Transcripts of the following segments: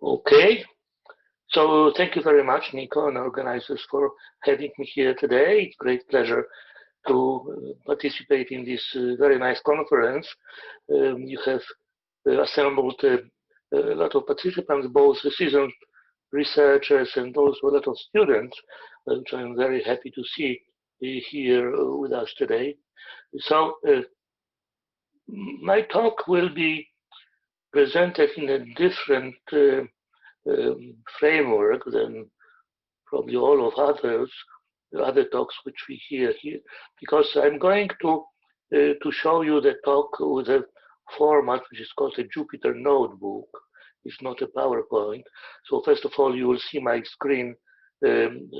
Okay, so thank you very much, Nico, and organizers for having me here today. It's a great pleasure to participate in this very nice conference. You have assembled a lot of participants, both seasoned researchers and also a lot of students, which I'm very happy to see here with us today. So my talk will be presented in a different framework than probably all of other talks which we hear here, because I'm going to show you the talk with a format which is called a Jupyter notebook. It's not a PowerPoint. So first of all, you will see my screen um,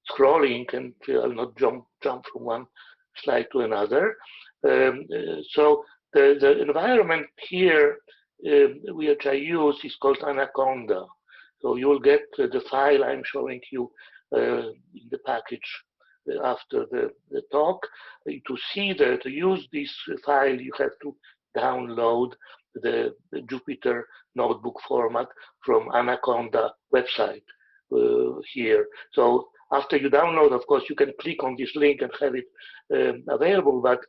scrolling, and I'll not jump from one slide to another. So the environment here which I use is called Anaconda. So you will get the file I'm showing you in the package after the talk. To use this file, you have to download the Jupyter notebook format from Anaconda website here. So after you download, of course, you can click on this link and have it available, but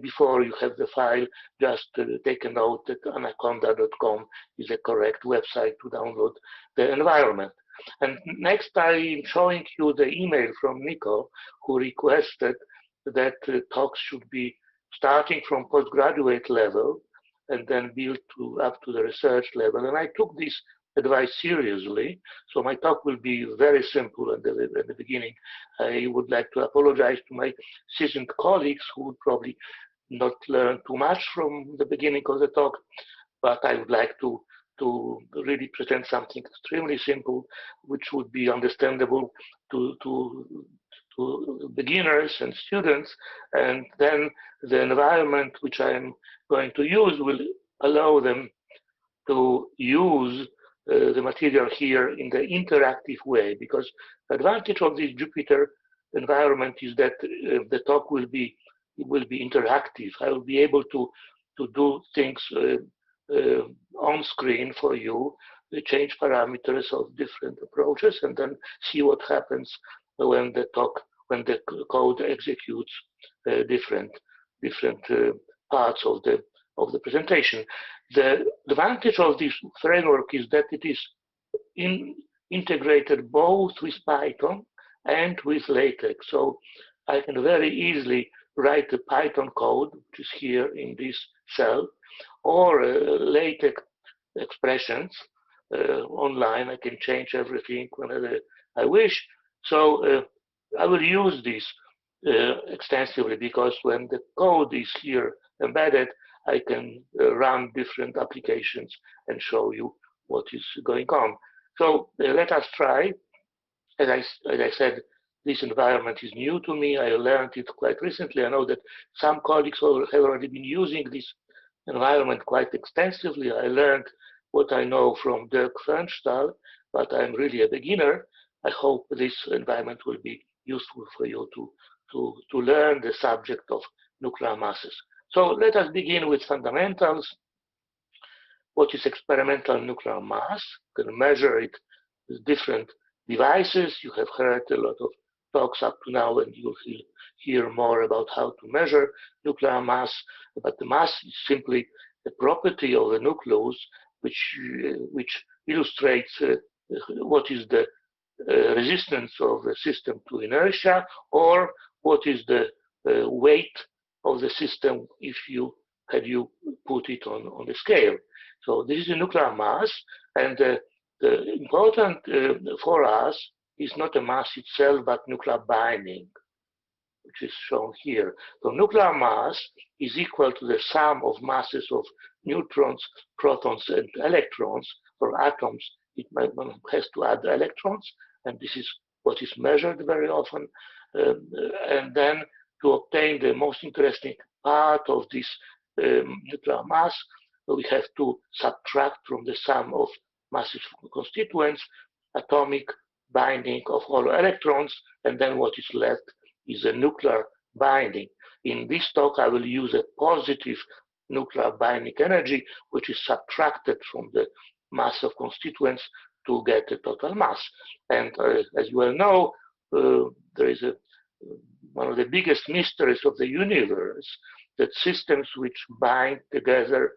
before you have the file, just take a note that anaconda.com is a correct website to download the environment. And next, I'm showing you the email from Nico, who requested that talks should be starting from postgraduate level and then build up to the research level. And I took this advice seriously, so my talk will be very simple at the beginning. I would like to apologize to my seasoned colleagues who would probably not learn too much from the beginning of the talk, but I would like to really present something extremely simple, which would be understandable to beginners and students, and then the environment which I'm going to use will allow them to use the material here in the interactive way, because the advantage of this Jupyter environment is that the talk will be interactive. I will be able to do things on screen for you, change parameters of different approaches, and then see what happens when the code executes different parts of the presentation. The advantage of this framework is that it is integrated both with Python and with LaTeX. So I can very easily write the Python code, which is here in this cell, or LaTeX expressions online. I can change everything whenever I wish. So I will use this extensively, because when the code is here embedded, I can run different applications and show you what is going on. So let us try. As I said, this environment is new to me. I learned it quite recently. I know that some colleagues have already been using this environment quite extensively. I learned what I know from Dirk Fernstahl, but I'm really a beginner. I hope this environment will be useful for you to learn the subject of nuclear masses. So let us begin with fundamentals. What is experimental nuclear mass? You can measure it with different devices. You have heard a lot of talks up to now, and you'll hear more about how to measure nuclear mass. But the mass is simply a property of the nucleus, which illustrates what is the resistance of the system to inertia, or what is the weight of the system if you put it on the scale. So this is a nuclear mass, and the important for us is not the mass itself, but nuclear binding, which is shown here. So nuclear mass is equal to the sum of masses of neutrons, protons, and electrons. For atoms, one has to add electrons, and this is what is measured very often. And then to obtain the most interesting part of this nuclear mass, we have to subtract from the sum of masses constituents atomic binding of hollow electrons, and then what is left is a nuclear binding. In this talk, I will use a positive nuclear binding energy, which is subtracted from the mass of constituents to get the total mass. And as you well know, there is one of the biggest mysteries of the universe, that systems which bind together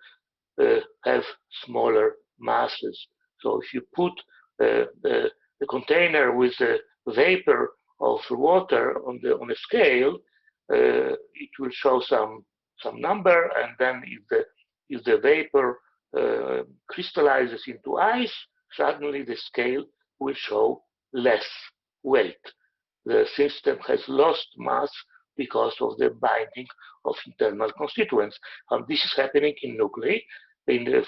have smaller masses. So if you put the container with a vapor of water on a scale, it will show some number, and then if the vapor crystallizes into ice, suddenly the scale will show less weight. The system has lost mass because of the binding of internal constituents. This is happening in nuclei.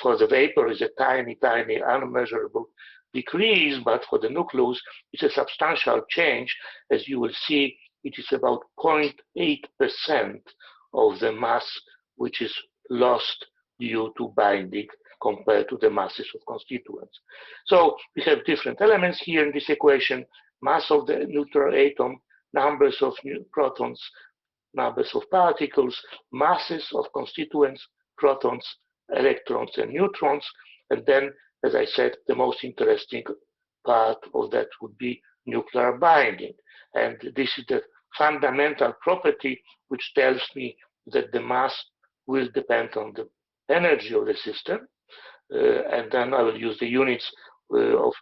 For the vapor is a tiny, unmeasurable decrease, but for the nucleus, it's a substantial change. As you will see, it is about 0.8% of the mass which is lost due to binding compared to the masses of constituents. So we have different elements here in this equation: mass of the neutral atom, numbers of protons, numbers of particles, masses of constituents, protons, electrons, and neutrons. And then, as I said, the most interesting part of that would be nuclear binding. And this is the fundamental property which tells me that the mass will depend on the energy of the system. And then I will use the units of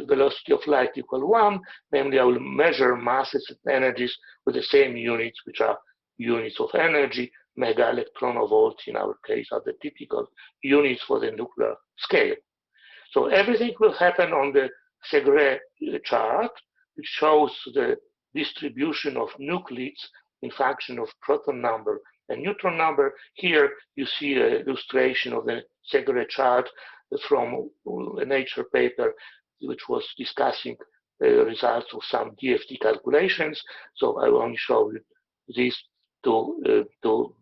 velocity of light equal 1, namely I will measure masses and energies with the same units, which are units of energy. Mega electron volts in our case are the typical units for the nuclear scale. So everything will happen on the Segre chart, which shows the distribution of nuclides in function of proton number and neutron number. Here you see an illustration of the Segre chart from a Nature paper which was discussing the results of some DFT calculations. So I will only show you this to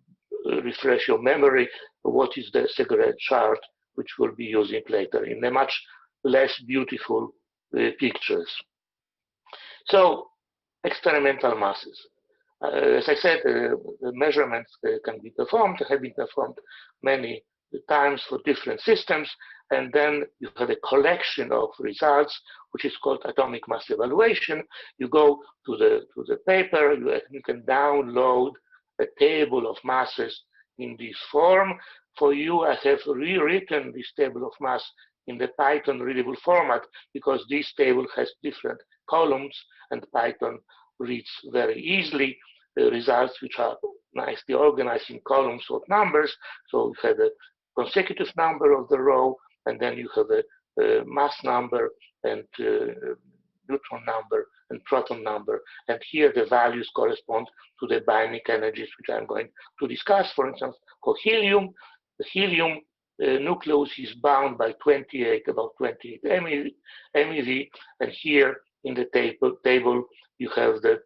refresh your memory of what is the Segre chart, which we'll be using later in a much less beautiful pictures. So experimental masses. As I said, the measurements can be performed, have been performed many times for different systems, and then you have a collection of results, which is called atomic mass evaluation. You go to the paper, you can download a table of masses in this form. For you, I have rewritten this table of mass in the Python readable format, because this table has different columns, and Python reads very easily the results, which are nicely organized in columns of numbers. So you have a consecutive number of the row, and then you have a mass number and neutron number and proton number. And here the values correspond to the binding energies, which I'm going to discuss. For instance, for helium, the helium nucleus is bound by about 28 MeV, and here in the table you have the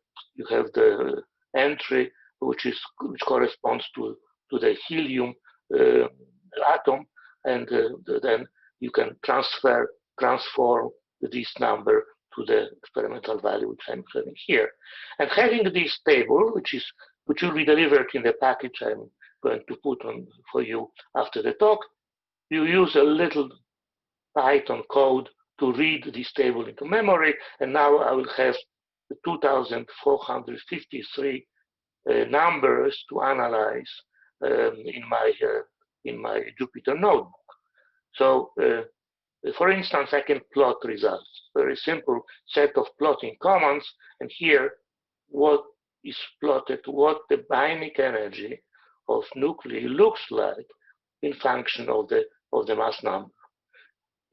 entry which corresponds to the helium atom, and then you can transform this number to the experimental value which I'm having here. And having this table, which will be delivered in the package I'm going to put on for you after the talk, you use a little Python code to read this table into memory, and now I will have 2,453 numbers to analyze in my Jupyter notebook. So, for instance, I can plot results. Very simple set of plotting commands, and here what is plotted, what the binding energy of nuclei looks like in function of the mass number.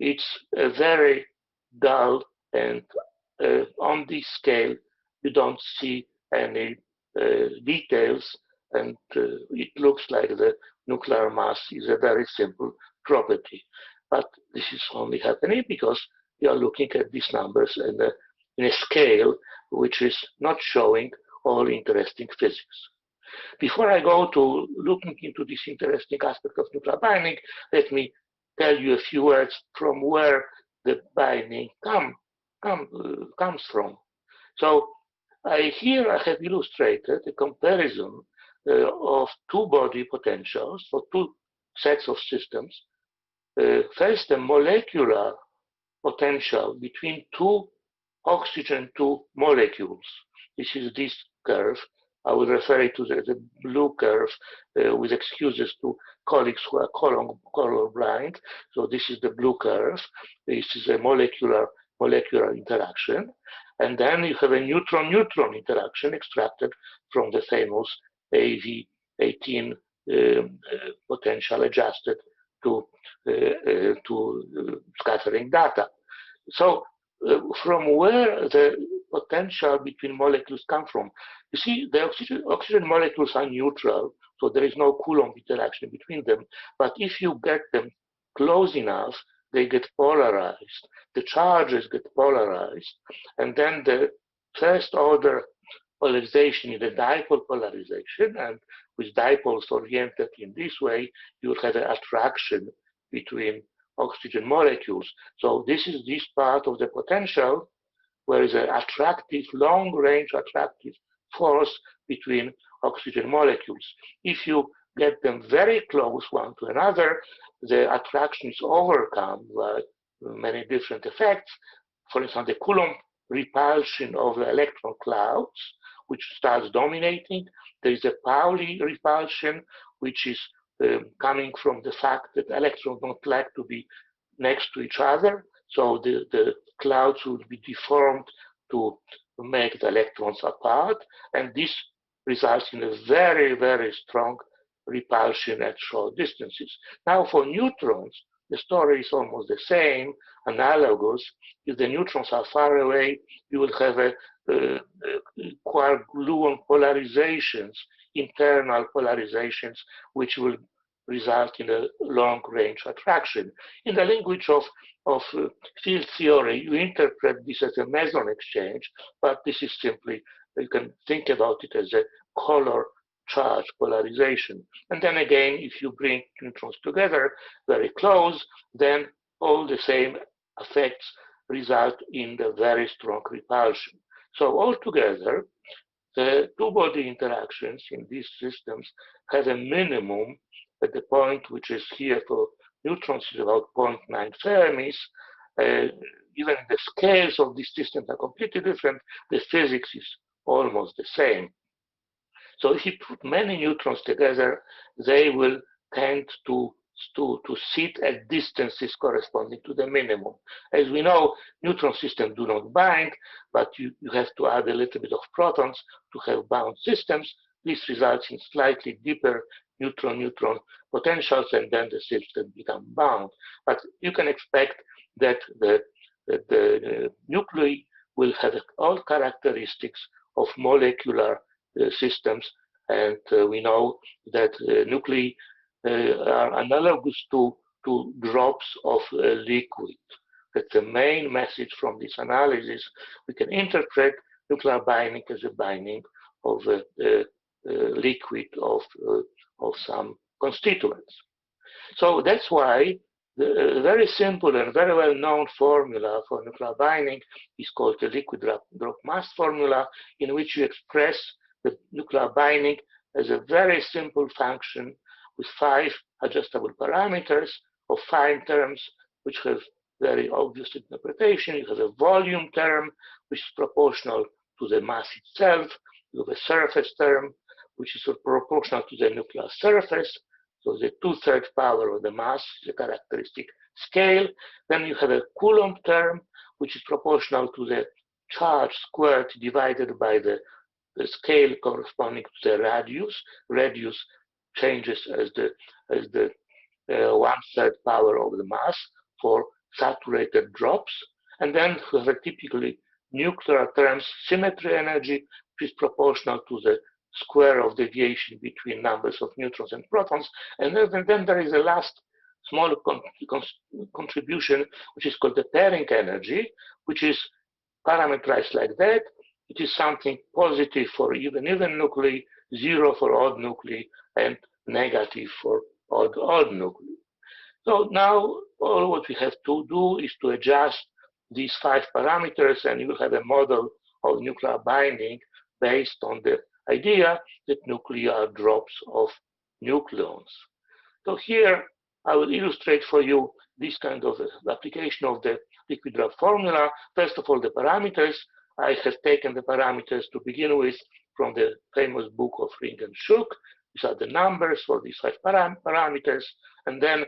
It's a very dull, and on this scale you don't see any details, and it looks like the nuclear mass is a very simple property. But this is only happening because you are looking at these numbers in a scale which is not showing all interesting physics. Before I go to looking into this interesting aspect of nuclear binding, let me tell you a few words from where the binding comes from. So here I have illustrated a comparison of two body potentials for two sets of systems first the molecular potential between two oxygen 2 molecules. This is this curve. I will refer it to the blue curve with excuses to colleagues who are colorblind. So this is the blue curve. This is a molecular interaction. And then you have a neutron-neutron interaction extracted from the famous AV18 potential adjusted to scattering data. So from where the potential between molecules come from? You see, the oxygen molecules are neutral, so there is no Coulomb interaction between them. But if you get them close enough, they get polarized. The charges get polarized, and then the first order polarization is the dipole polarization, and with dipoles oriented in this way, you have an attraction between oxygen molecules. So this is this part of the potential where is an attractive, long-range attractive force between oxygen molecules. If you get them very close one to another, the attraction is overcome by many different effects. For instance, the Coulomb repulsion of the electron clouds, which starts dominating. There is a Pauli repulsion, which is coming from the fact that electrons don't like to be next to each other. So the clouds will be deformed to make the electrons apart. And this results in a very, very strong repulsion at short distances. Now for neutrons, the story is almost the same, analogous. If the neutrons are far away, you will have a quark-gluon polarizations, internal polarizations, which will result in a long-range attraction. In the language of field theory, you interpret this as a meson exchange, but this is simply, you can think about it as a color charge polarization. And then again, if you bring neutrons together very close, then all the same effects result in the very strong repulsion. So altogether, the two-body interactions in these systems have a minimum at the point which is here for neutrons is about 0.9 Fermis. Even the scales of these systems are completely different. The physics is almost the same. So if you put many neutrons together, they will tend to sit at distances corresponding to the minimum. As we know, neutron systems do not bind, but you have to add a little bit of protons to have bound systems. This results in slightly deeper neutron-neutron potentials, and then the system become bound. But you can expect that the nuclei will have all characteristics of molecular systems, and we know that nuclei are analogous to drops of liquid. That's the main message from this analysis. We can interpret nuclear binding as a binding of a liquid of some constituents. So that's why the very simple and very well-known formula for nuclear binding is called the liquid drop mass formula, in which you express the nuclear binding as a very simple function with 5 adjustable parameters of fine terms, which have very obvious interpretation. You have a volume term, which is proportional to the mass itself. You have a surface term, which is proportional to the nuclear surface. So the 2/3 power of the mass is a characteristic scale. Then you have a Coulomb term, which is proportional to the charge squared divided by the scale corresponding to the radius. Radius changes as the 1/3 power of the mass for saturated drops. And then we have a typically nuclear terms symmetry energy, which is proportional to the square of deviation between numbers of neutrons and protons. And then there is a last small contribution, which is called the pairing energy, which is parameterized like that. It is something positive for even nuclei, 0 for odd nuclei, and negative for odd nuclei. So now all what we have to do is to adjust these 5 parameters, and you will have a model of nuclear binding based on the idea that nuclei are drops of nucleons. So here I will illustrate for you this kind of application of the liquid drop formula. First of all, the parameters. I have taken the parameters to begin with from the famous book of Ring and Shook. These are the numbers for these 5 parameters. And then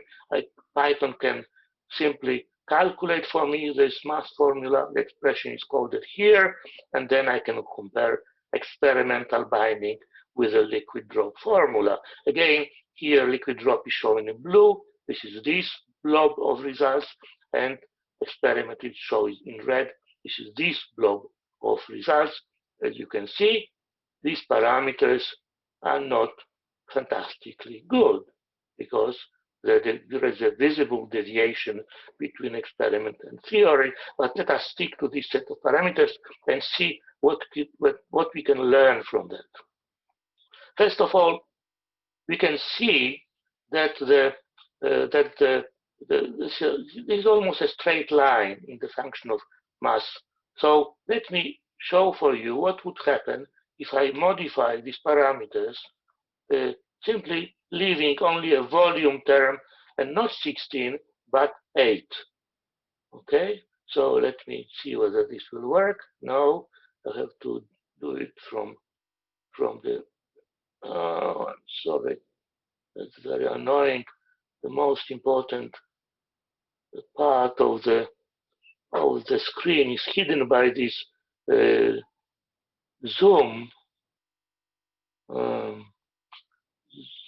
Python can simply calculate for me this mass formula. The expression is coded here. And then I can compare experimental binding with a liquid drop formula. Again, here liquid drop is shown in blue. This is this blob of results. And experiment is shown in red. This is this blob of results. As you can see, these parameters are not fantastically good because there is a visible deviation between experiment and theory. But let us stick to this set of parameters and see what we can learn from that. First of all, we can see that there is almost a straight line in the function of mass. So let me show for you what would happen if I modify these parameters, simply leaving only a volume term and not 16, but 8. Okay, so let me see whether this will work. No, I have to do it from the, I'm sorry, that's very annoying. The most important part of the screen is hidden by this zoom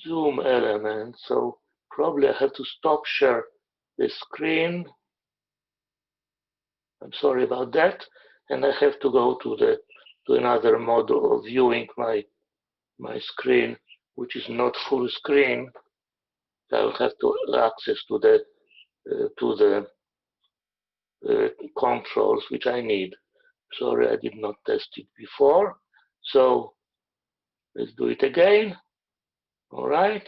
element. So probably I have to stop share the screen. I'm sorry about that, and I have to go to another mode of viewing my screen, which is not full screen. I will have to access to the controls which I need. Sorry, I did not test it before. So let's do it again. All right.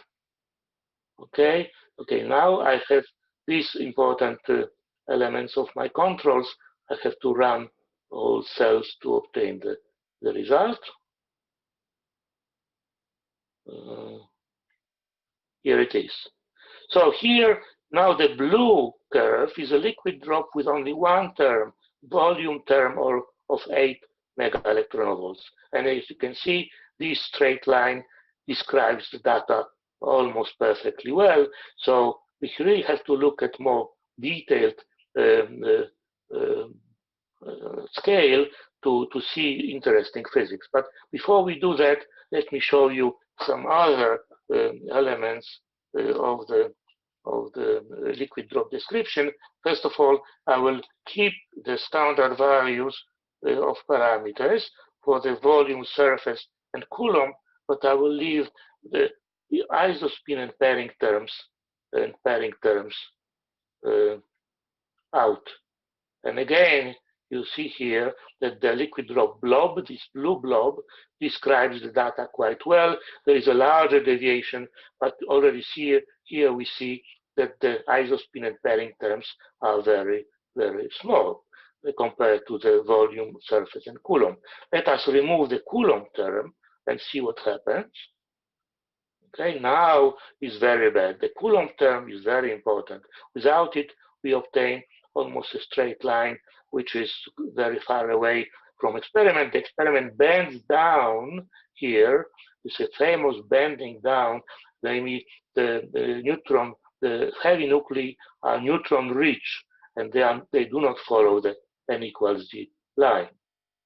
Okay. Now I have these important elements of my controls. I have to run all cells to obtain the result. Here it is. So here, now the blue curve is a liquid drop with only one term, volume term of 8 megaelectronvolts. And as you can see, this straight line describes the data almost perfectly well. So we really have to look at more detailed scale to see interesting physics. But before we do that, let me show you some other elements of the liquid drop description. First of all, I will keep the standard values of parameters for the volume, surface, and Coulomb, but I will leave the isospin and pairing terms out. And again, you see here that the liquid drop blob, this blue blob, describes the data quite well. There is a larger deviation, but already here we see that the isospin and pairing terms are very, very small compared to the volume, surface, and Coulomb. Let us remove the Coulomb term and see what happens. Okay, now it's very bad. The Coulomb term is very important. Without it, we obtain almost a straight line, which is very far away from experiment. The experiment bends down here. It's a famous bending down. Namely, the heavy nuclei are neutron rich, and they do not follow the n equals g line.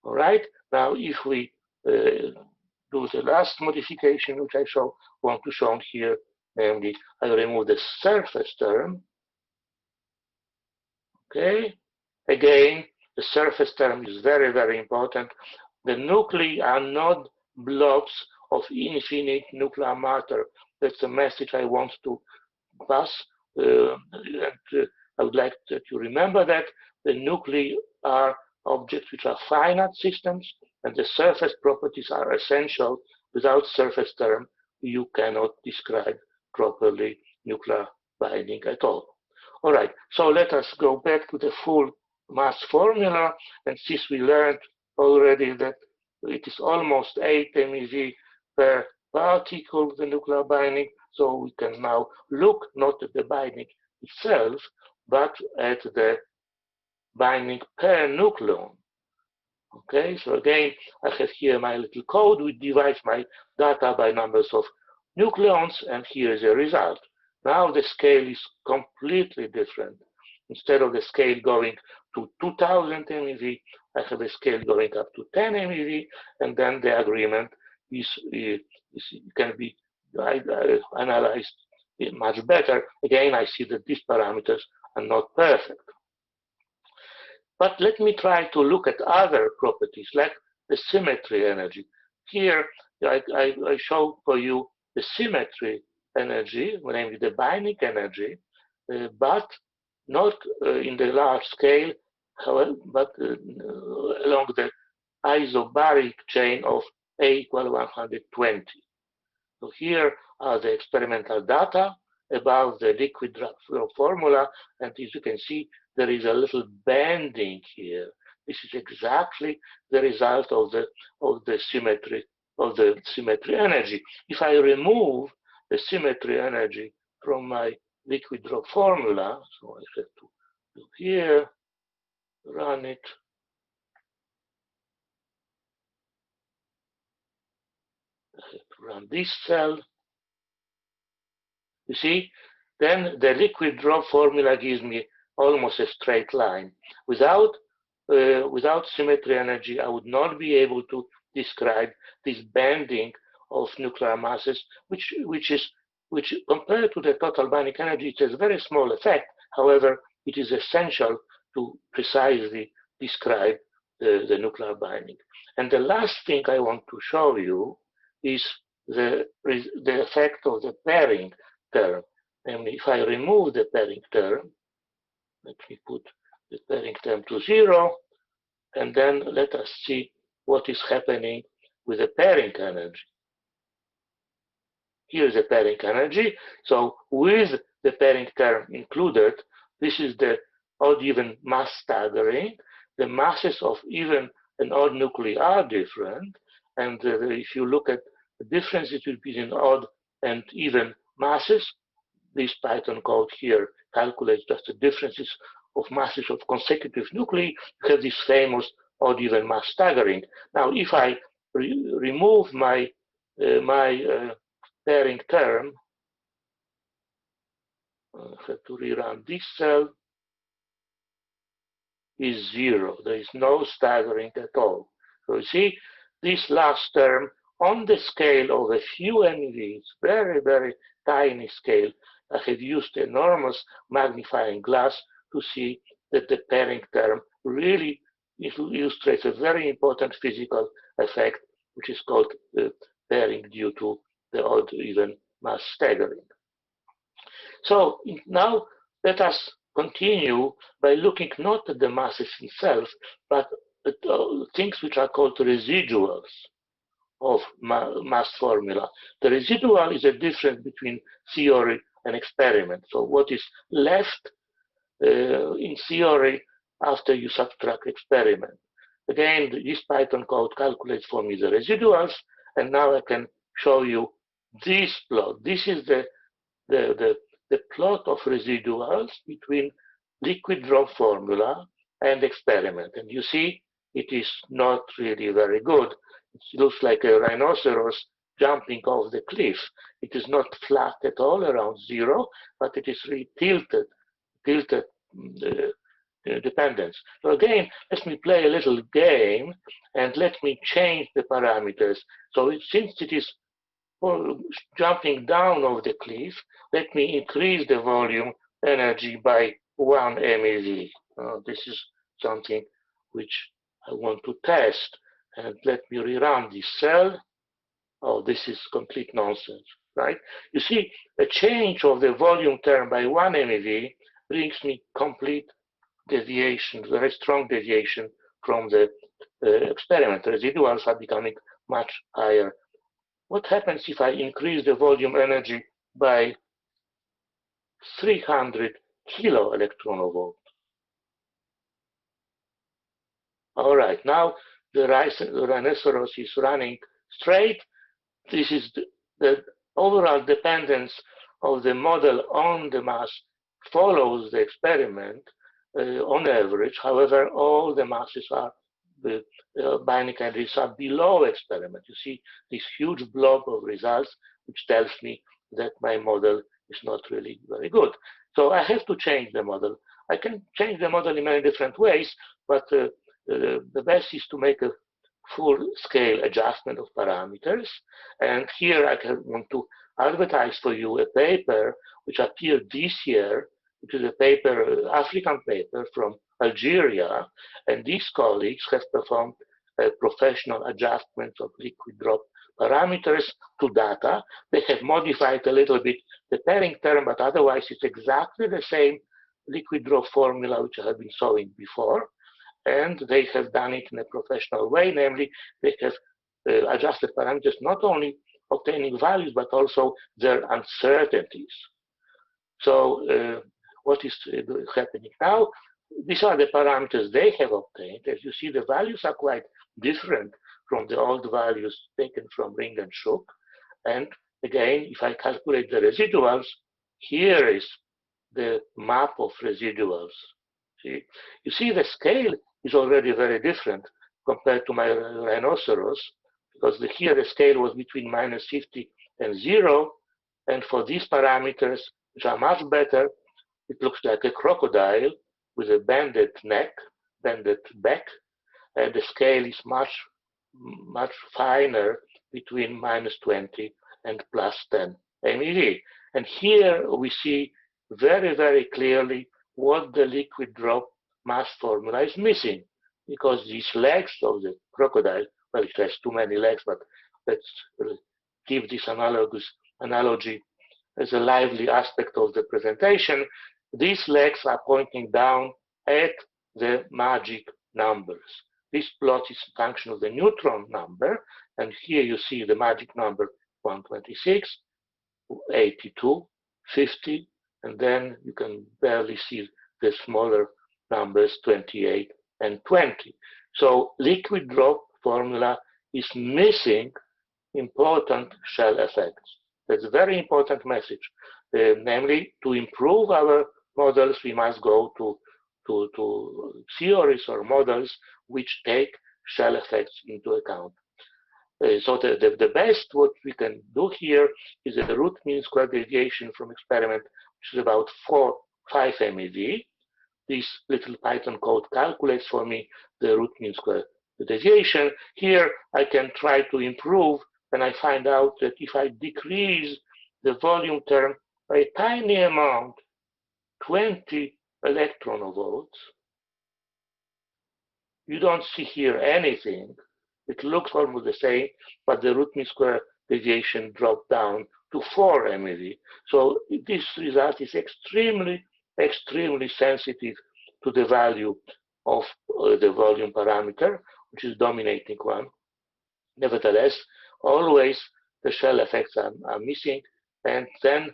All right. Now, if we do the last modification, which I want to show here, namely, I remove the surface term. Okay. Again, the surface term is very, very important. The nuclei are not blobs of infinite nuclear matter. That's the message I want to pass. I would like that you remember that the nuclei are objects which are finite systems, and the surface properties are essential. Without surface term, you cannot describe properly nuclear binding at all. All right, so let us go back to the full mass formula, and since we learned already that it is almost 8 MeV per particle, the nuclear binding, So we can now look not at the binding itself, but at the binding per nucleon. Okay, so again, I have here my little code which divides my data by numbers of nucleons, and here is a result. Now the scale is completely different. Instead of the scale going to 2000 MeV, I have a scale going up to 10 MeV, and then the agreement can be analyzed much better. Again, I see that these parameters are not perfect. But let me try to look at other properties like the symmetry energy. Here, I show for you the symmetry energy, namely the binding energy, but not in the large scale, however, but along the isobaric chain of A equal 120. So here are the experimental data about the liquid flow formula, and as you can see, there is a little bending here. This is exactly the result of the symmetry energy. If I remove the symmetry energy from my liquid drop formula, so I have to do here, run it. I have to run this cell. You see, then the liquid drop formula gives me almost a straight line. Without symmetry energy, I would not be able to describe this bending of nuclear masses, which compared to the total binding energy, it has a very small effect. However, it is essential to precisely describe the nuclear binding. And the last thing I want to show you is the effect of the pairing term. And if I remove the pairing term, let me put the pairing term to 0, and then let us see what is happening with the pairing energy. Here is the pairing energy. So with the pairing term included, this is the odd-even mass staggering. The masses of even and odd nuclei are different. And if you look at the differences between odd and even masses, this Python code here calculates just the differences of masses of consecutive nuclei. You have this famous odd-even mass staggering. Now, if I remove my pairing term, I have to rerun this cell, is 0. There is no staggering at all. So you see, this last term on the scale of a few MeVs, very, very tiny scale, I have used enormous magnifying glass to see that the pairing term really illustrates a very important physical effect, which is called pairing due to the odd-even mass staggering. So now let us continue by looking not at the masses itself, but at things which are called residuals of mass formula. The residual is a difference between theory and experiment. So what is left in theory after you subtract experiment? Again, this Python code calculates for me the residuals, and now I can show you this plot. This is the plot of residuals between liquid drop formula and experiment. And you see, it is not really very good. It looks like a rhinoceros jumping off the cliff. It is not flat at all around 0, but it is really tilted dependence. So again, let me play a little game and let me change the parameters. So since it is jumping down off the cliff, let me increase the volume energy by 1 MeV. This is something which I want to test. And let me rerun this cell. Oh, this is complete nonsense, right? You see, a change of the volume term by 1 MeV brings me complete deviation, very strong deviation from the experiment. The residuals are becoming much higher. What happens if I increase the volume energy by 300 kilo electron volt? All right, now the rhinoceros is running straight. This is the overall dependence of the model on the mass follows the experiment on average. However, all the masses are binding candidates are below experiment. You see this huge blob of results, which tells me that my model is not really very good. So I have to change the model. I can change the model in many different ways, but the best is to make a full-scale adjustment of parameters. And here I want to advertise for you a paper which appeared this year, which is a paper, African paper from Algeria, and these colleagues have performed professional adjustments of liquid drop parameters to data. They have modified a little bit the pairing term, but otherwise it's exactly the same liquid drop formula which I have been showing before. And they have done it in a professional way, namely they have adjusted parameters not only obtaining values, but also their uncertainties. So what is happening now? These are the parameters they have obtained. As you see, the values are quite different from the old values taken from Ring and Shook. And again, if I calculate the residuals, here is the map of residuals. See? You see the scale is already very different compared to my rhinoceros, because here the scale was between -50 and 0. And for these parameters, which are much better, it looks like a crocodile with a bended neck, bended back, and the scale is much finer between -20 and +10 MeV. And here we see very, very clearly what the liquid drop mass formula is missing, because these legs of the crocodile, well, it has too many legs, but let's give this analogy as a lively aspect of the presentation. These legs are pointing down at the magic numbers. This plot is a function of the neutron number, and here you see the magic number 126, 82, 50, and then you can barely see the smaller numbers 28 and 20. So liquid drop formula is missing important shell effects. That's a very important message. Namely, to improve our models, we must go to theories or models which take shell effects into account. So the best what we can do here is a root mean square deviation from experiment, which is about 5 MeV. This little Python code calculates for me the root mean square deviation. Here I can try to improve, and I find out that if I decrease the volume term by a tiny amount, 20 electron volts, you don't see here anything. It looks almost the same, but the root mean square deviation dropped down to 4 MeV. So this result is extremely sensitive to the value of the volume parameter, which is dominating one. Nevertheless, always the shell effects are missing, and then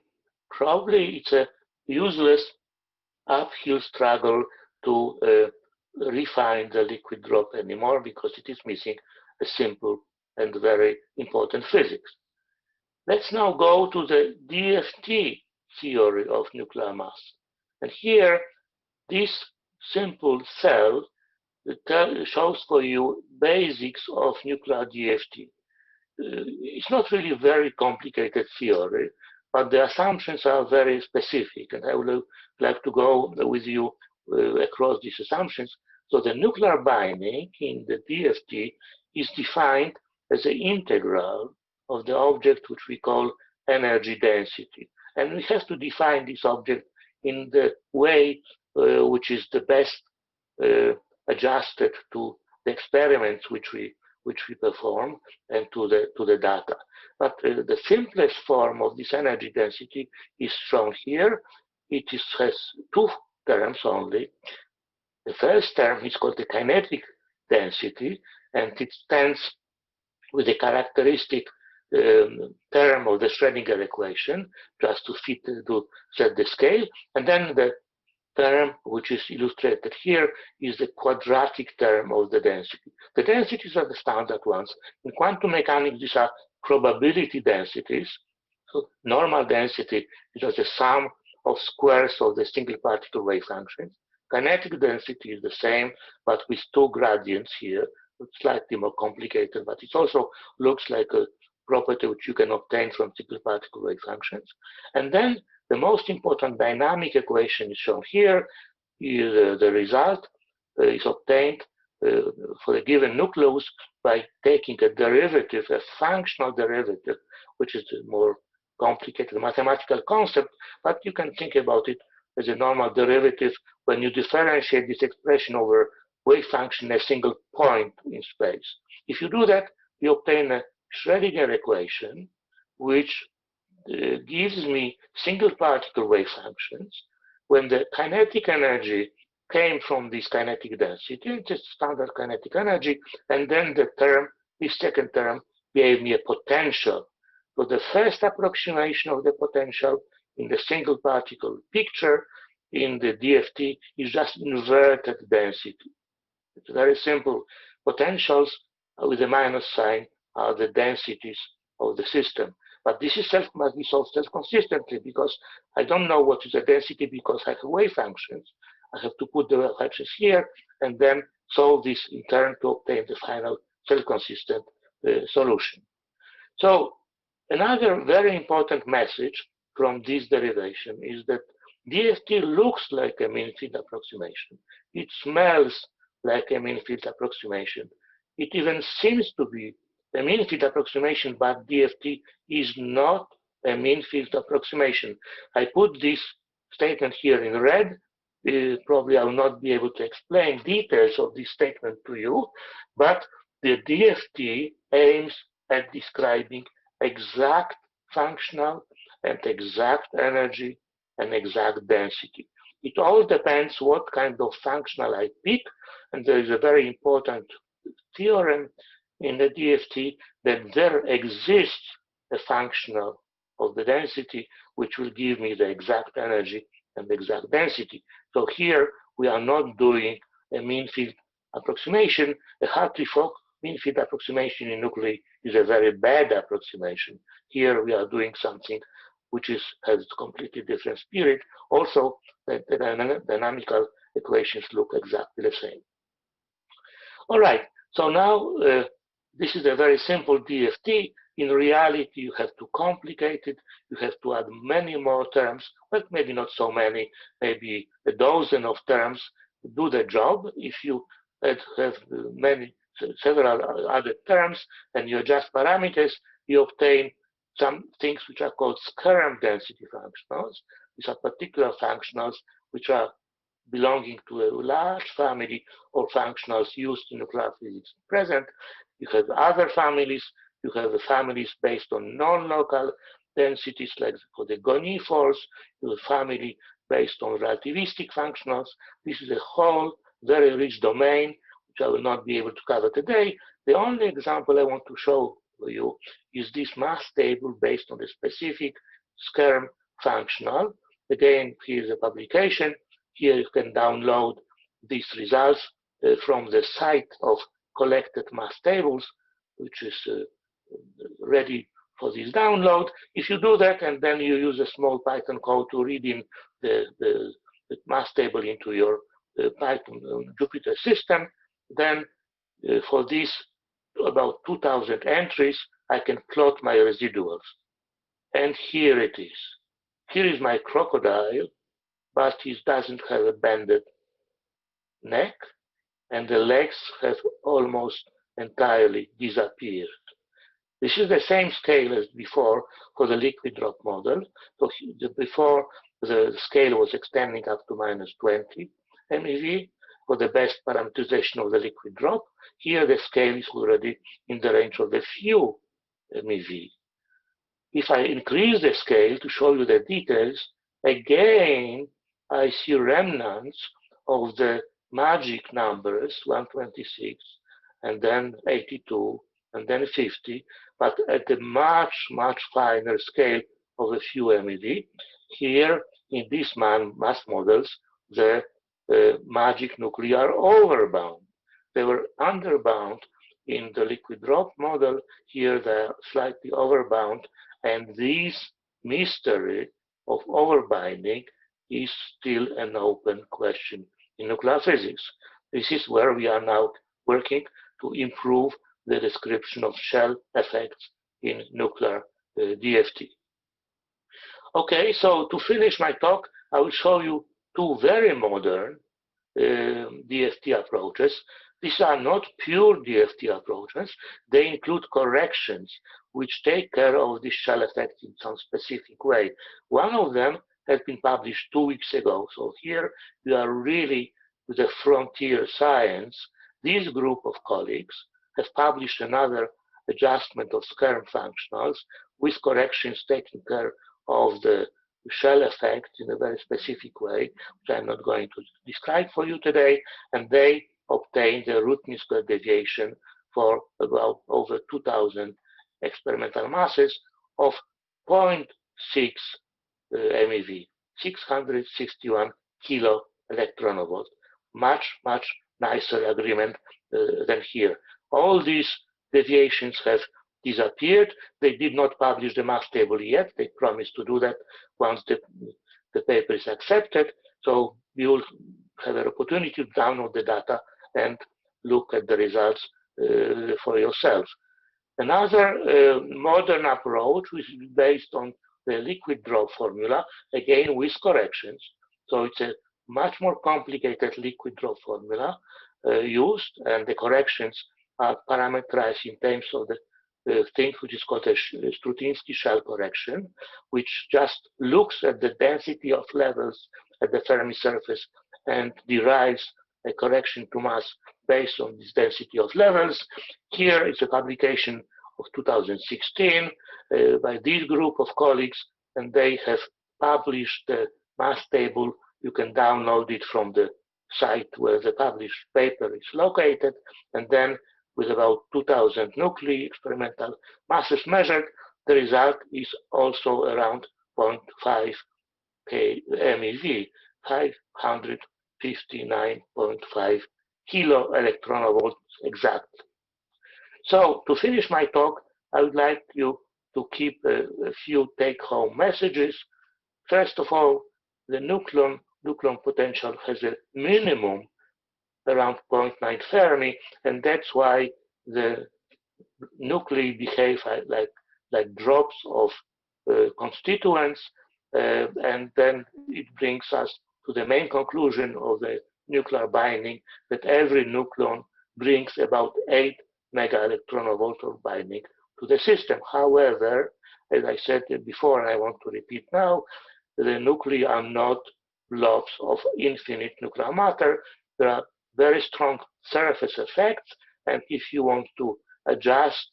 probably it's a useless uphill struggle to refine the liquid drop anymore, because it is missing a simple and very important physics. Let's now go to the DFT theory of nuclear mass. And here, this simple cell shows for you basics of nuclear DFT. It's not really a very complicated theory, but the assumptions are very specific, and I would like to go with you across these assumptions. So the nuclear binding in the DFT is defined as the integral of the object which we call energy density. And we have to define this object in the way which is the best adjusted to the experiments which we perform and to the data. But the simplest form of this energy density is shown here. It has two terms only. The first term is called the kinetic density, and it stands with the characteristic term of the Schrödinger equation, just to set the scale. And then the term which is illustrated here is the quadratic term of the density. The densities are the standard ones. In quantum mechanics, these are probability densities. So normal density is just the sum of squares of the single particle wave functions. Kinetic density is the same, but with two gradients here. It's slightly more complicated, but it also looks like a property which you can obtain from single particle wave functions. And then the most important dynamic equation is shown here. The result is obtained for a given nucleus by taking a derivative, a functional derivative, which is a more complicated mathematical concept, but you can think about it as a normal derivative when you differentiate this expression over wave function in a single point in space. If you do that, you obtain a Schrödinger equation, which gives me single particle wave functions when the kinetic energy came from this kinetic density, just standard kinetic energy, and then this second term gave me a potential. So the first approximation of the potential in the single particle picture in the DFT is just inverted density. It's very simple. Potentials with a minus sign are the densities of the system. But this must be solved self-consistently because I don't know what is the density because I have wave functions. I have to put the wave functions here and then solve this in turn to obtain the final self-consistent solution. So another very important message from this derivation is that DFT looks like a mean-field approximation. It smells like a mean-field approximation. It even seems to be a mean-field approximation, but DFT is not a mean-field approximation. I put this statement here in red. Probably I will not be able to explain details of this statement to you, but the DFT aims at describing exact functional and exact energy and exact density. It all depends what kind of functional I pick, and there is a very important theorem in the DFT that there exists a functional of the density which will give me the exact energy and the exact density. So here we are not doing a mean field approximation. A Hartree-Fock mean field approximation in nuclei is a very bad approximation. Here we are doing something which has completely different spirit. Also, the dynamical equations look exactly the same. All right, so now this is a very simple DFT. In reality, you have to complicate it. You have to add many more terms, but maybe not so many, maybe a dozen of terms to do the job. If you have several other terms and you adjust parameters, you obtain some things which are called Scherm density functionals. These are particular functionals which are belonging to a large family of functionals used in nuclear physics present. You have other families. You have families based on non-local densities, like for the Goni force. You have a family based on relativistic functionals. This is a whole very rich domain, which I will not be able to cover today. The only example I want to show you is this mass table based on the specific Scherm functional. Again, here's a publication. Here you can download these results from the site of collected mass tables, which is ready for this download. If you do that and then you use a small Python code to read in the mass table into your Python Jupyter system, then for these about 2,000 entries, I can plot my residuals. And here it is. Here is my crocodile, but he doesn't have a bended neck, and the legs have almost entirely disappeared. This is the same scale as before for the liquid drop model. So before, the scale was extending up to -20 MeV for the best parameterization of the liquid drop. Here the scale is already in the range of a few MeV. If I increase the scale to show you the details, again, I see remnants of the magic numbers, 126, and then 82, and then 50, but at a much, much finer scale of a few MeV. Here, in these mass models, the magic nuclei are overbound. They were underbound in the liquid drop model. Here, they're slightly overbound, and these mystery of overbinding is still an open question in nuclear physics. This is where we are now working to improve the description of shell effects in nuclear DFT. Okay, so to finish my talk, I will show you two very modern DFT approaches. These are not pure DFT approaches. They include corrections which take care of the shell effect in some specific way. One of them has been published 2 weeks ago. So here we are really with the frontier science. This group of colleagues has published another adjustment of Kern functionals with corrections taking care of the shell effect in a very specific way, which I'm not going to describe for you today, and they obtained a root mean square deviation for about over 2,000 experimental masses of 0.6 MeV, 661 kilo electronvolt. Much nicer agreement than here. All these deviations have disappeared. They did not publish the mass table yet. They promised to do that once the paper is accepted. So you will have an opportunity to download the data and look at the results for yourself. Another modern approach, which is based on the liquid drop formula, again with corrections. So it's a much more complicated liquid drop formula used, and the corrections are parameterized in terms of the thing which is called a Strutinsky shell correction, which just looks at the density of levels at the Fermi surface and derives a correction to mass based on this density of levels. Here is a publication of 2016 by this group of colleagues, and they have published the mass table. You can download it from the site where the published paper is located, and then with about 2,000 nuclei experimental masses measured, the result is also around 0.5 MeV, 559.5 kilo electronvolts exact. So to finish my talk, I would like you to keep a few take-home messages. First of all, the nucleon potential has a minimum around 0.9 Fermi, and that's why the nuclei behave like drops of constituents, and then it brings us to the main conclusion of the nuclear binding, that every nucleon brings about 8 mega-electronvolt of binding to the system. However, as I said before, and I want to repeat now, the nuclei are not blobs of infinite nuclear matter. There are very strong surface effects, and if you want to adjust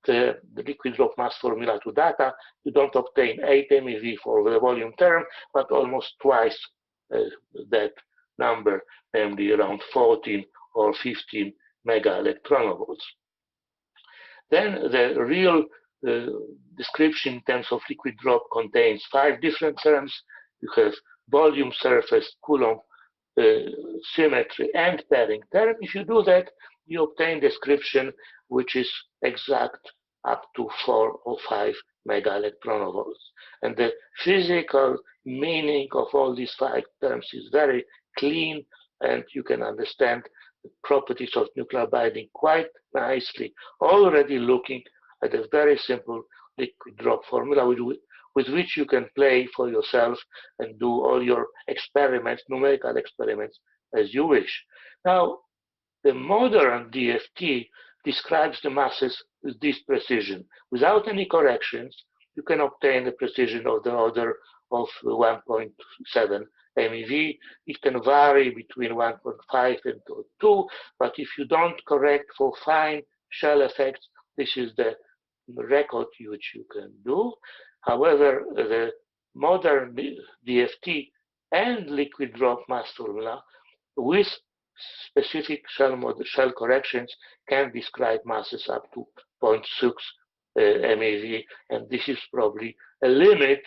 the liquid drop mass formula to data, you don't obtain 8 MeV for the volume term, but almost twice that number, namely around 14 or 15 mega-electronvolts. Then the real description in terms of liquid drop contains 5 different terms. You have volume, surface, Coulomb, symmetry, and pairing term. If you do that, you obtain description which is exact up to 4 or 5 mega-electronvolts. And the physical meaning of all these 5 terms is very clean, and you can understand the properties of nuclear binding quite nicely, already looking at a very simple liquid drop formula with which you can play for yourself and do all your experiments, numerical experiments, as you wish. Now, the modern DFT describes the masses with this precision. Without any corrections, you can obtain a precision of the order of 1.7 MeV. It can vary between 1.5 and 2, but if you don't correct for fine shell effects, this is the record which you can do. However, the modern DFT and liquid drop mass formula with specific shell corrections can describe masses up to 0.6 MeV, and this is probably a limit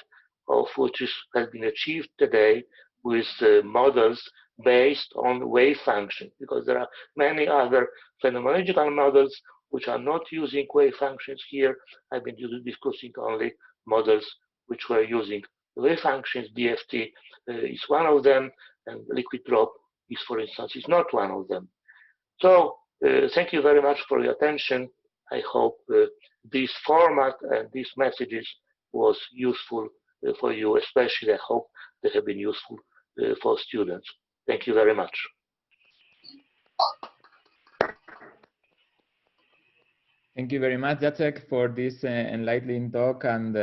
of which has been achieved today with models based on wave function, because there are many other phenomenological models which are not using wave functions here. I've been discussing only models which we're using wave functions. DFT is one of them, and liquid drop is, for instance, is not one of them. So thank you very much for your attention. I hope this format and these messages was useful for you, especially I hope they have been useful for students. Thank you very much. Thank you very much, Jacek, for this enlightening talk, and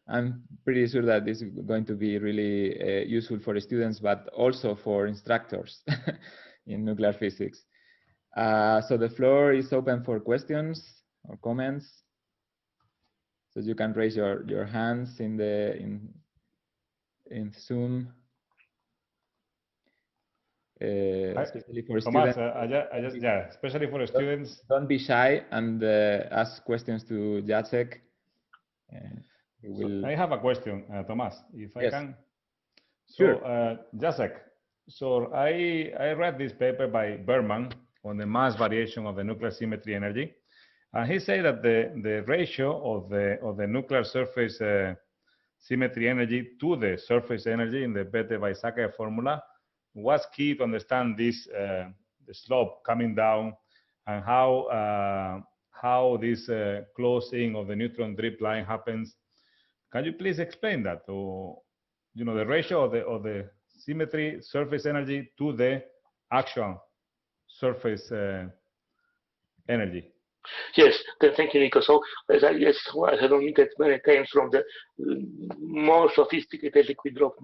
I'm pretty sure that this is going to be really useful for the students, but also for instructors in nuclear physics. So the floor is open for questions or comments. So you can raise your hands in Zoom. Especially for Thomas, students. yeah, especially for students. Don't be shy and ask questions to Jacek. I have a question, Thomas, if yes. I can. So, sure. Jacek, so I read this paper by Berman on the mass variation of the nuclear symmetry energy, and he said that the ratio of the nuclear surface symmetry energy to the surface energy in the Bethe-Weizsäcker formula was key to understand this the slope coming down, and how this closing of the neutron drip line happens. Can you please explain that? Or, you know, the ratio of the symmetry surface energy to the actual surface energy. Yes, thank you, Nico. So, as I have omitted many times from the more sophisticated liquid drop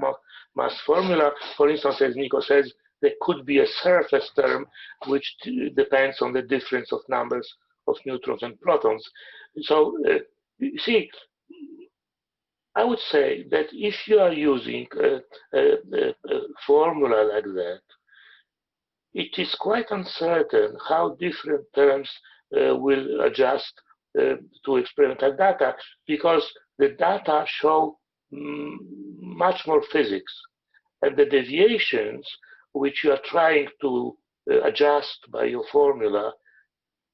mass formula, for instance, as Nico says, there could be a surface term which depends on the difference of numbers of neutrons and protons. So, you see, I would say that if you are using a formula like that, it is quite uncertain how different terms will adjust to experimental data, because the data show much more physics, and the deviations which you are trying to adjust by your formula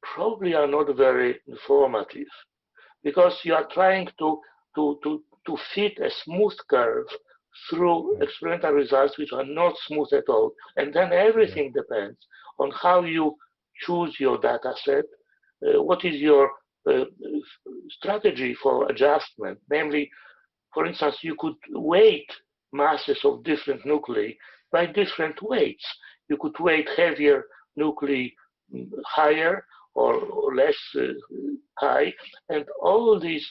probably are not very informative, because you are trying to fit a smooth curve through experimental results which are not smooth at all. And then everything depends on how you choose your data set, what is your strategy for adjustment. Namely, for instance, you could weight masses of different nuclei by different weights. You could weight heavier nuclei higher or less high, and all these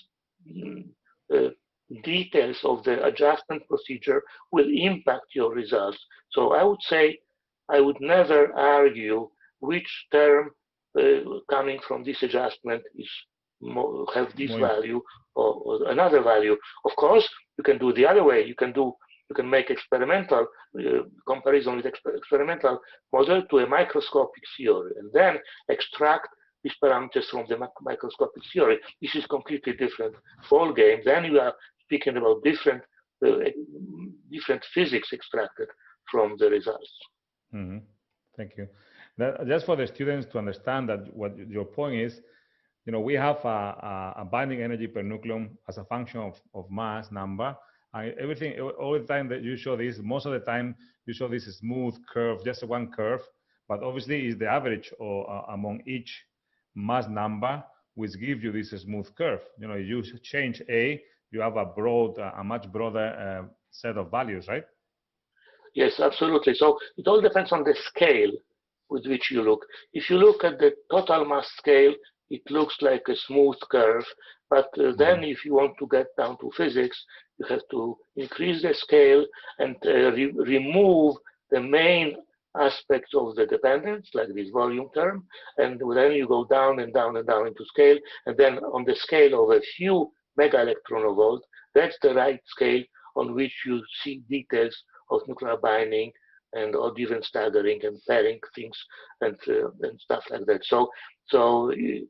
details of the adjustment procedure will impact your results. So I would say I would never argue which term coming from this adjustment is have this value or another value. Of course, you can do the other way. You can make experimental comparison with experimental model to a microscopic theory, and then extract these parameters from the microscopic theory. This is completely different ball game. Then you are speaking about different physics extracted from the results. Mm-hmm. Thank you. Just for the students to understand that what your point is, you know, we have a binding energy per nucleon as a function of mass number, and everything, all the time that you show this, most of the time you show this smooth curve, just one curve, but obviously is the average among each mass number, which gives you this smooth curve. You know, you change A, you have a much broader set of values, right? Yes, absolutely. So it all depends on the scale with which you look. If you look at the total mass scale, it looks like a smooth curve. But then if you want to get down to physics, you have to increase the scale and remove the main aspects of the dependence, like this volume term. And then you go down and down and down into scale. And then on the scale of a few mega electron volt, that's the right scale on which you see details of nuclear binding and odd even staggering and pairing things and stuff like that. So you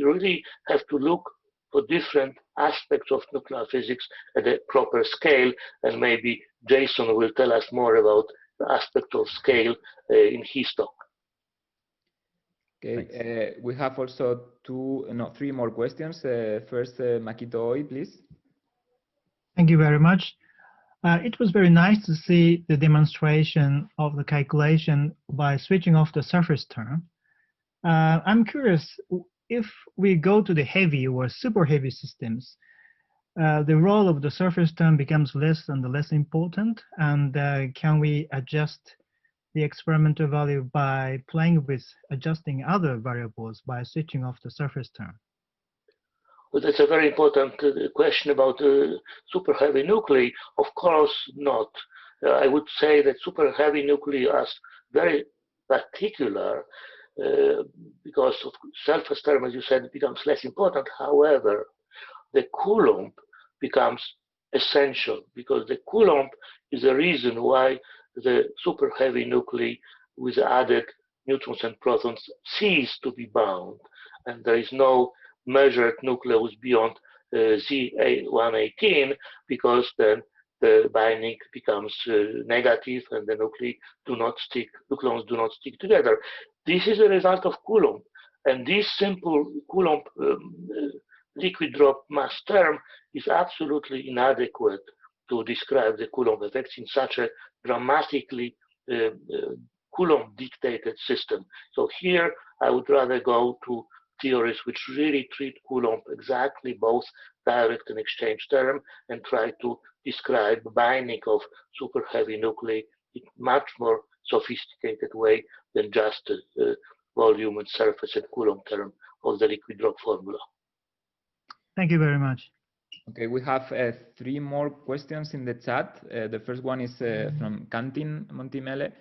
really have to look for different aspects of nuclear physics at a proper scale, and maybe Jason will tell us more about the aspect of scale in his talk. Okay, we have also three more questions. First, Makito Oi, please. Thank you very much. It was very nice to see the demonstration of the calculation by switching off the surface term. I'm curious, if we go to the heavy or super heavy systems, the role of the surface term becomes less and less important, and can we adjust the experimental value by playing with adjusting other variables by switching off the surface term? Well, that's a very important question about super heavy nuclei. Of course not. I would say that super heavy nuclei are very particular because of surface term, as you said, becomes less important. However, the Coulomb becomes essential because the Coulomb is the reason why the super heavy nuclei with added neutrons and protons cease to be bound, and there is no measured nucleus beyond Z118 because then the binding becomes negative and the nucleons do not stick together. This is a result of Coulomb, and this simple Coulomb liquid drop mass term is absolutely inadequate to describe the Coulomb effects in such a dramatically Coulomb dictated system. So here I would rather go to theories which really treat Coulomb exactly, both direct and exchange term, and try to describe binding of super heavy nuclei in much more sophisticated way than just volume and surface and Coulomb term of the liquid drop formula. Thank you very much. Okay, we have 3 more questions in the chat. The first one is from Cantin Montimele.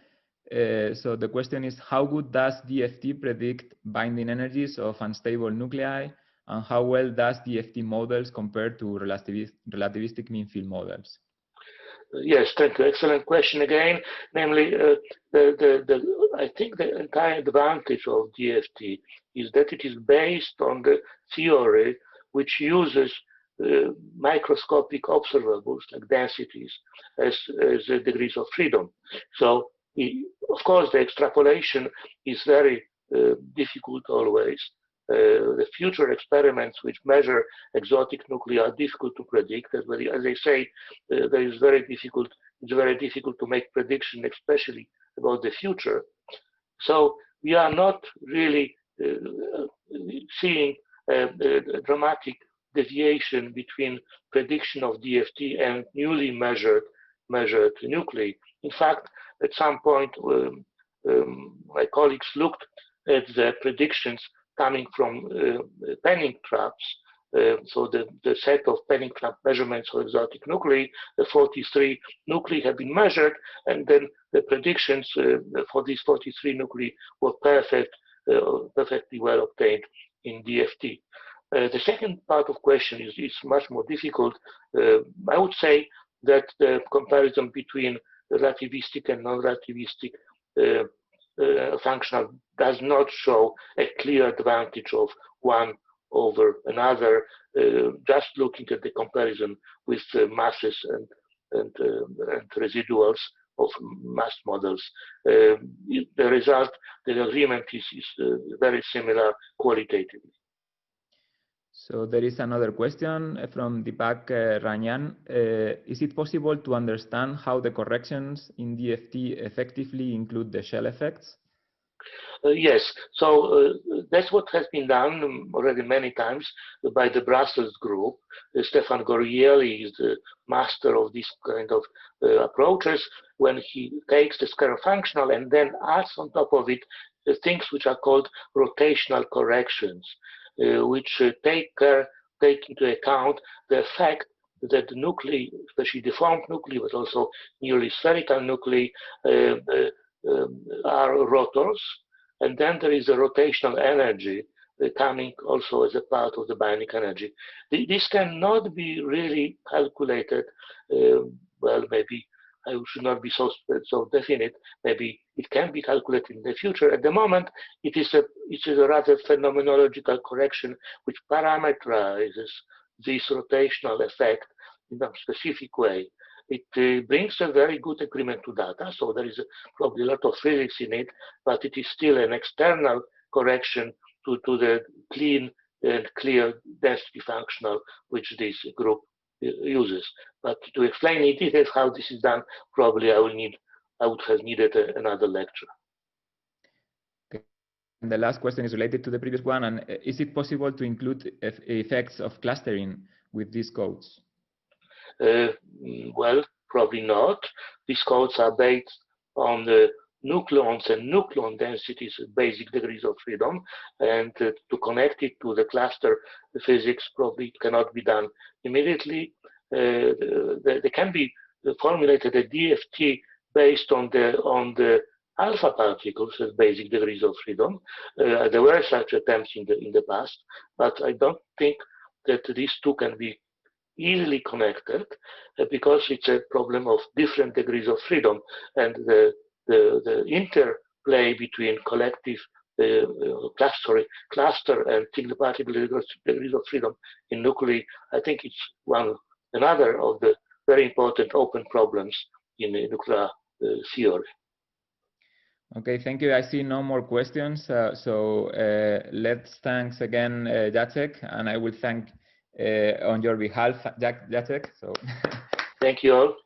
So the question is, how good does DFT predict binding energies of unstable nuclei, and how well does DFT models compare to relativistic mean field models? Yes, thank you. Excellent question again. Namely, I think the entire advantage of DFT is that it is based on the theory which uses microscopic observables like densities as degrees of freedom. So, of course, the extrapolation is very difficult always. The future experiments which measure exotic nuclei are difficult to predict. As I say, it's very difficult to make prediction, especially about the future. So we are not really seeing a dramatic deviation between prediction of DFT and newly measured nuclei. In fact, at some point, my colleagues looked at the predictions coming from penning traps. So the set of penning trap measurements for exotic nuclei, the 43 nuclei have been measured, and then the predictions for these 43 nuclei were perfectly well obtained in DFT. The second part of question is much more difficult. I would say that the comparison between relativistic and non-relativistic functional does not show a clear advantage of one over another. Just looking at the comparison with masses and residuals of mass models, the result, the agreement is very similar qualitatively. So there is another question from Deepak Ranjan. Is it possible to understand how the corrections in DFT effectively include the shell effects? Yes, so that's what has been done already many times by the Brussels group. Stefan Gorielli is the master of this kind of approaches, when he takes the scalar functional and then adds on top of it things which are called rotational corrections, which take into account the fact that the nuclei, especially deformed nuclei, but also nearly spherical nuclei, are rotors, and then there is a rotational energy coming also as a part of the binding energy. This cannot be really calculated. Well, maybe I should not be so definite. Maybe it can be calculated in the future. At the moment, it is a rather phenomenological correction which parameterizes this rotational effect in a specific way. It brings a very good agreement to data, so there is probably a lot of physics in it, but it is still an external correction to the clean and clear density functional which this group uses. But to explain in detail how this is done, probably I would have needed another lecture. Okay. And the last question is related to the previous one. And is it possible to include effects of clustering with these codes? Well, probably not. These codes are based on the nucleons and nucleon densities, basic degrees of freedom, and to connect it to the cluster physics probably cannot be done immediately. They can be formulated a DFT based on the alpha particles as basic degrees of freedom. There were such attempts in the past, but I don't think that these two can be easily connected because it's a problem of different degrees of freedom, and the interplay between collective cluster and particle degrees of freedom in nuclei, I think it's another of the very important open problems in nuclear theory. Okay, thank you. I see no more questions. So let's thanks again, Jacek, and I will thank on your behalf, Jacek. So thank you all.